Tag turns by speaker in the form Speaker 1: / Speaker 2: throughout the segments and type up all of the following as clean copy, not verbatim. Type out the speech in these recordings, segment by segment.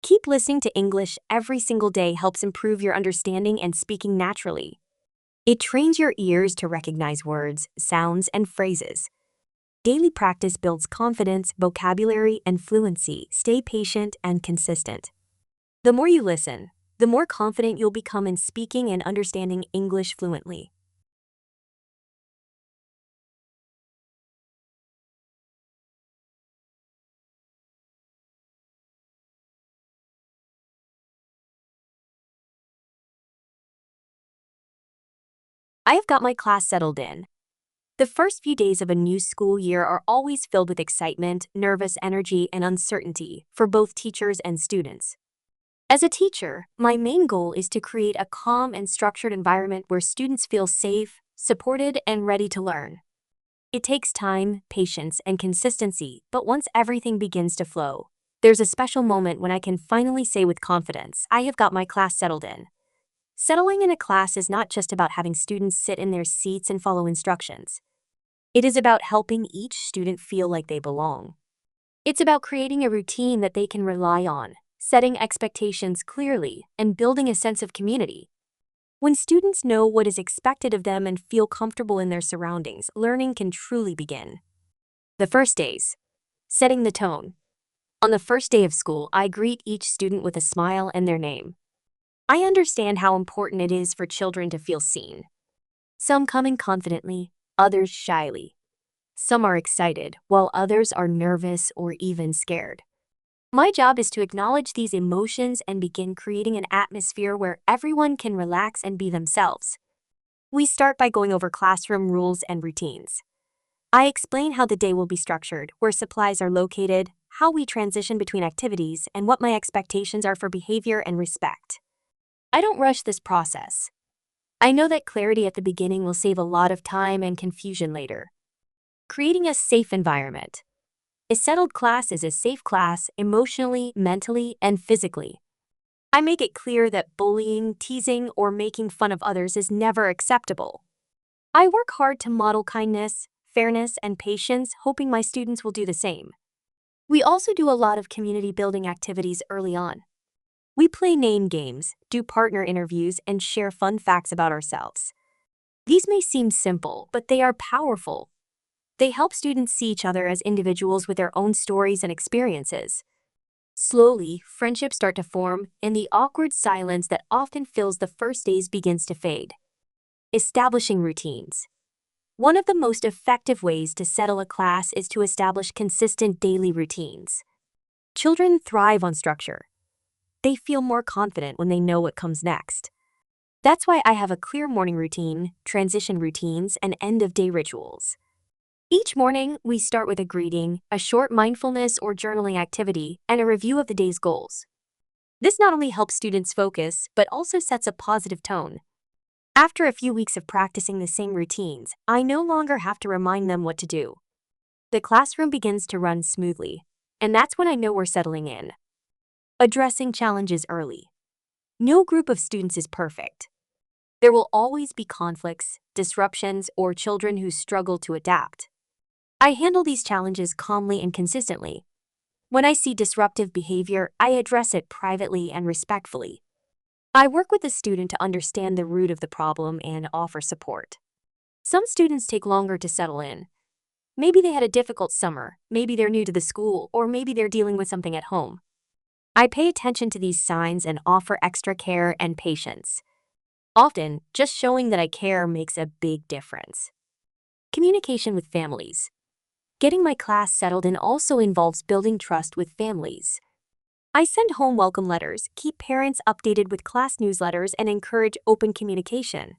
Speaker 1: Keep listening to English every single day helps improve your understanding and speaking naturally. It trains your ears to recognize words, sounds, and phrases. Daily practice builds confidence, vocabulary, and fluency. Stay patient and consistent. The more you listen, the more confident you'll become in speaking and understanding English fluently. I have got my class settled in. The first few days of a new school year are always filled with excitement, nervous energy, and uncertainty for both teachers and students. As a teacher, my main goal is to create a calm and structured environment where students feel safe, supported, and ready to learn. It takes time, patience, and consistency, but once everything begins to flow, there's a special moment when I can finally say with confidence, I have got my class settled in. Settling in a class is not just about having students sit in their seats and follow instructions. It is about helping each student feel like they belong. It's about creating a routine that they can rely on, setting expectations clearly, and building a sense of community. When students know what is expected of them and feel comfortable in their surroundings, learning can truly begin. The first days. Setting the tone. On the first day of school, I greet each student with a smile and their name. I understand how important it is for children to feel seen. Some come in confidently, others shyly. Some are excited, while others are nervous or even scared. My job is to acknowledge these emotions and begin creating an atmosphere where everyone can relax and be themselves. We start by going over classroom rules and routines. I explain how the day will be structured, where supplies are located, how we transition between activities, and what my expectations are for behavior and respect. I don't rush this process. I know that clarity at the beginning will save a lot of time and confusion later. Creating a safe environment. A settled class is a safe class emotionally, mentally, and physically. I make it clear that bullying, teasing, or making fun of others is never acceptable. I work hard to model kindness, fairness, and patience, hoping my students will do the same. We also do a lot of community building activities early on. We play name games, do partner interviews, and share fun facts about ourselves. These may seem simple, but they are powerful. They help students see each other as individuals with their own stories and experiences. Slowly, friendships start to form, and the awkward silence that often fills the first days begins to fade. Establishing routines. One of the most effective ways to settle a class is to establish consistent daily routines. Children thrive on structure. They feel more confident when they know what comes next. That's why I have a clear morning routine, transition routines, and end-of-day rituals. Each morning, we start with a greeting, a short mindfulness or journaling activity, and a review of the day's goals. This not only helps students focus, but also sets a positive tone. After a few weeks of practicing the same routines, I no longer have to remind them what to do. The classroom begins to run smoothly, and that's when I know we're settling in. Addressing challenges early. No group of students is perfect. There will always be conflicts, disruptions, or children who struggle to adapt. I handle these challenges calmly and consistently. When I see disruptive behavior, I address it privately and respectfully. I work with the student to understand the root of the problem and offer support. Some students take longer to settle in. Maybe they had a difficult summer, maybe they're new to the school, or maybe they're dealing with something at home. I pay attention to these signs and offer extra care and patience. Often, just showing that I care makes a big difference. Communication with families. Getting my class settled in also involves building trust with families. I send home welcome letters, keep parents updated with class newsletters, and encourage open communication.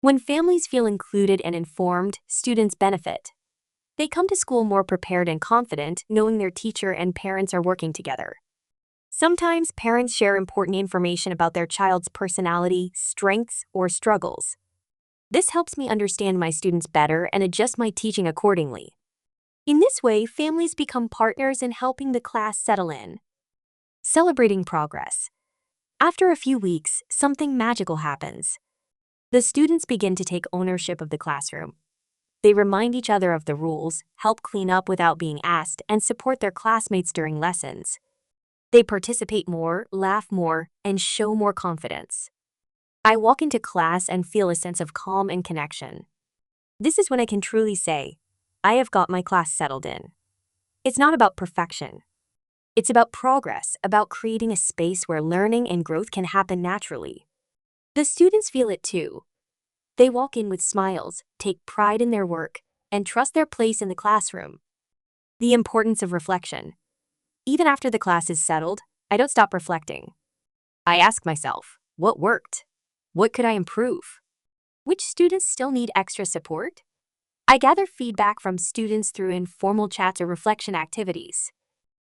Speaker 1: When families feel included and informed, students benefit. They come to school more prepared and confident, knowing their teacher and parents are working together. Sometimes parents share important information about their child's personality, strengths, or struggles. This helps me understand my students better and adjust my teaching accordingly. In this way, families become partners in helping the class settle in. Celebrating progress. After a few weeks, something magical happens. The students begin to take ownership of the classroom. They remind each other of the rules, help clean up without being asked, and support their classmates during lessons. They participate more, laugh more, and show more confidence. I walk into class and feel a sense of calm and connection. This is when I can truly say, I have got my class settled in. It's not about perfection. It's about progress, about creating a space where learning and growth can happen naturally. The students feel it too. They walk in with smiles, take pride in their work, and trust their place in the classroom. The importance of reflection. Even after the class is settled, I don't stop reflecting. I ask myself, what worked? What could I improve? Which students still need extra support? I gather feedback from students through informal chats or reflection activities.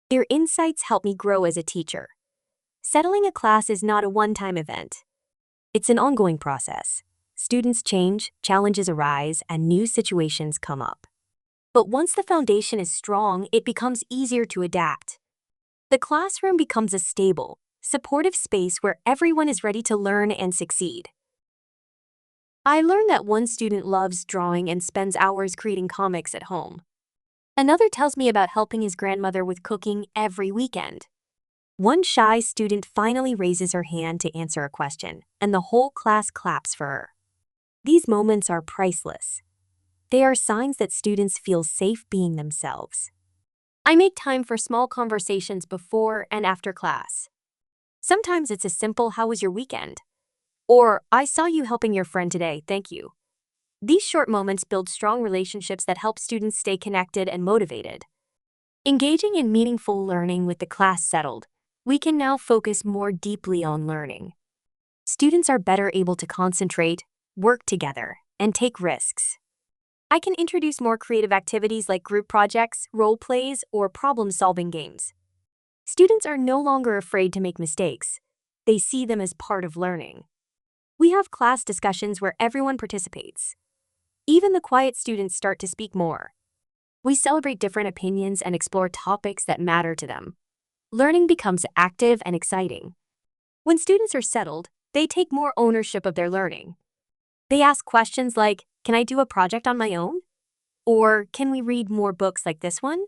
Speaker 1: Their insights help me grow as a teacher. Settling a class is not a one-time event. It's an ongoing process. Students change, challenges arise, and new situations come up. But once the foundation is strong, it becomes easier to adapt. The classroom becomes a stable, supportive space where everyone is ready to learn and succeed. I learned that one student loves drawing and spends hours creating comics at home. Another tells me about helping his grandmother with cooking every weekend. One shy student finally raises her hand to answer a question, and the whole class claps for her. These moments are priceless. They are signs that students feel safe being themselves. I make time for small conversations before and after class. Sometimes it's a simple, "How was your weekend?" Or, "I saw you helping your friend today, thank you." These short moments build strong relationships that help students stay connected and motivated. Engaging in meaningful learning with the class settled, we can now focus more deeply on learning. Students are better able to concentrate, work together, and take risks. I can introduce more creative activities like group projects, role plays, or problem-solving games. Students are no longer afraid to make mistakes. They see them as part of learning. We have class discussions where everyone participates. Even the quiet students start to speak more. We celebrate different opinions and explore topics that matter to them. Learning becomes active and exciting. When students are settled, they take more ownership of their learning. They ask questions like, "Can I do a project on my own?" Or, "Can we read more books like this one?"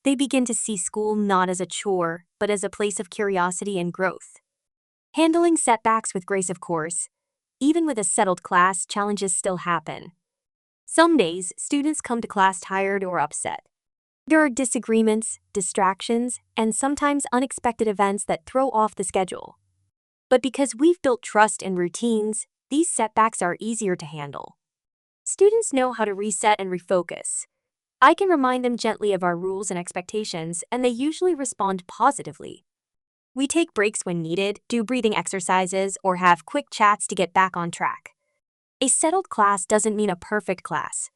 Speaker 1: They begin to see school not as a chore, but as a place of curiosity and growth. Handling setbacks with grace, of course. Even with a settled class, challenges still happen. Some days, students come to class tired or upset. There are disagreements, distractions, and sometimes unexpected events that throw off the schedule. But because we've built trust and routines, these setbacks are easier to handle. Students know how to reset and refocus. I can remind them gently of our rules and expectations, and they usually respond positively. We take breaks when needed, do breathing exercises, or have quick chats to get back on track. A settled class doesn't mean a perfect class.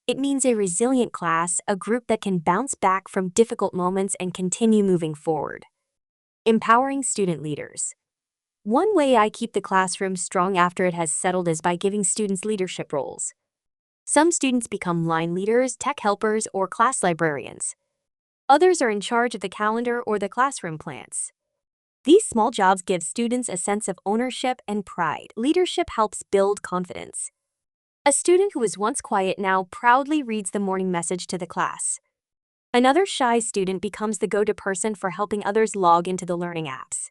Speaker 1: It means a resilient class, a group that can bounce back from difficult moments and continue moving forward. Empowering student leaders. One way I keep the classroom strong after it has settled is by giving students leadership roles. Some students become line leaders, tech helpers, or class librarians. Others are in charge of the calendar or the classroom plans. These small jobs give students a sense of ownership and pride. Leadership helps build confidence. A student who was once quiet now proudly reads the morning message to the class. Another shy student becomes the go-to person for helping others log into the learning apps.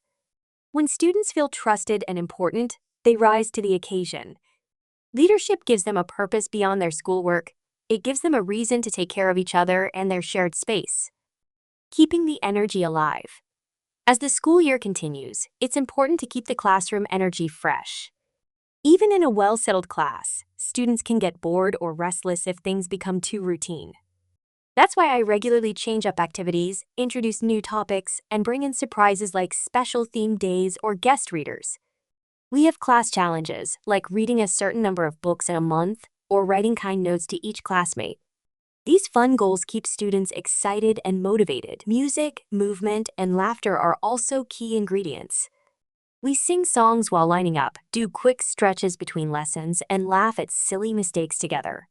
Speaker 1: When students feel trusted and important, they rise to the occasion. Leadership gives them a purpose beyond their schoolwork. It gives them a reason to take care of each other and their shared space. Keeping the energy alive. As the school year continues, it's important to keep the classroom energy fresh. Even in a well-settled class, students can get bored or restless if things become too routine. That's why I regularly change up activities, introduce new topics, and bring in surprises like special themed days or guest readers. We have class challenges, like reading a certain number of books in a month or writing kind notes to each classmate. These fun goals keep students excited and motivated. Music, movement, and laughter are also key ingredients. We sing songs while lining up, do quick stretches between lessons, and laugh at silly mistakes together.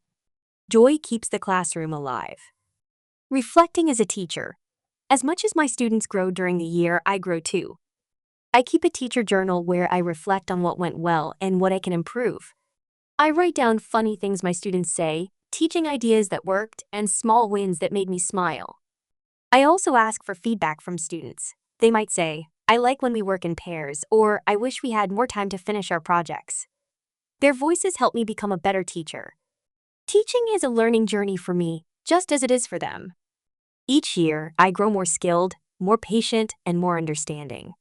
Speaker 1: Joy keeps the classroom alive. Reflecting as a teacher. As much as my students grow during the year, I grow too. I keep a teacher journal where I reflect on what went well and what I can improve. I write down funny things my students say, teaching ideas that worked, and small wins that made me smile. I also ask for feedback from students. They might say, "I like when we work in pairs," or "I wish we had more time to finish our projects." Their voices help me become a better teacher. Teaching is a learning journey for me, just as it is for them. Each year, I grow more skilled, more patient, and more understanding.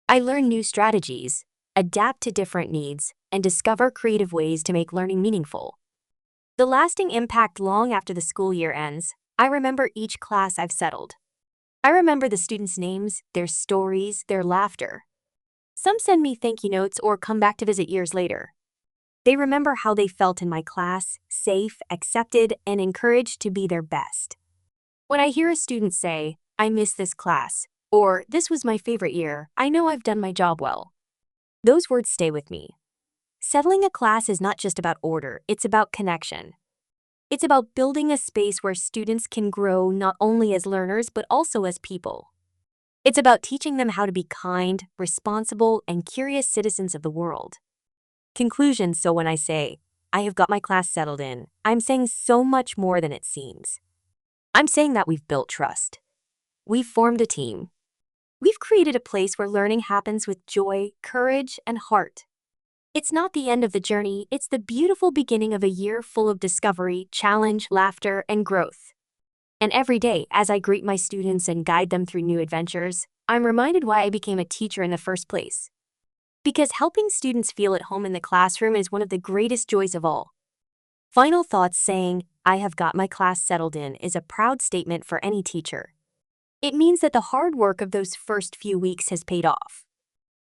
Speaker 1: I learn new strategies, adapt to different needs, and discover creative ways to make learning meaningful. The lasting impact long after the school year ends, I remember each class I've settled. I remember the students' names, their stories, their laughter. Some send me thank you notes or come back to visit years later. They remember how they felt in my class, safe, accepted, and encouraged to be their best. When I hear a student say, "I miss this class," or "This was my favorite year," I know I've done my job well. Those words stay with me. Settling a class is not just about order, it's about connection. It's about building a space where students can grow not only as learners but also as people. It's about teaching them how to be kind, responsible, and curious citizens of the world. Conclusion. So when I say, "I have got my class settled in," I'm saying so much more than it seems. I'm saying that we've built trust. We've formed a team. We've created a place where learning happens with joy, courage, and heart. It's not the end of the journey, it's the beautiful beginning of a year full of discovery, challenge, laughter, and growth. And every day, as I greet my students and guide them through new adventures, I'm reminded why I became a teacher in the first place. Because helping students feel at home in the classroom is one of the greatest joys of all. Final thoughts. Saying, "I have got my class settled in," is a proud statement for any teacher. It means that the hard work of those first few weeks has paid off.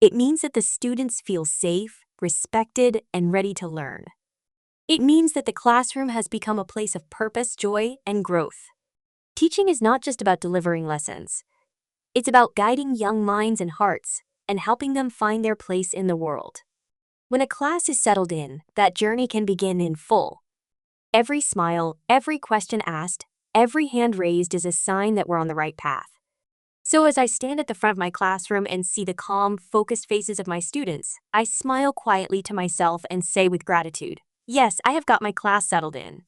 Speaker 1: It means that the students feel safe, respected, and ready to learn. It means that the classroom has become a place of purpose, joy, and growth. Teaching is not just about delivering lessons. It's about guiding young minds and hearts and helping them find their place in the world. When a class is settled in, that journey can begin in full. Every smile, every question asked, every hand raised is a sign that we're on the right path. So as I stand at the front of my classroom and see the calm, focused faces of my students, I smile quietly to myself and say with gratitude, "Yes, I have got my class settled in."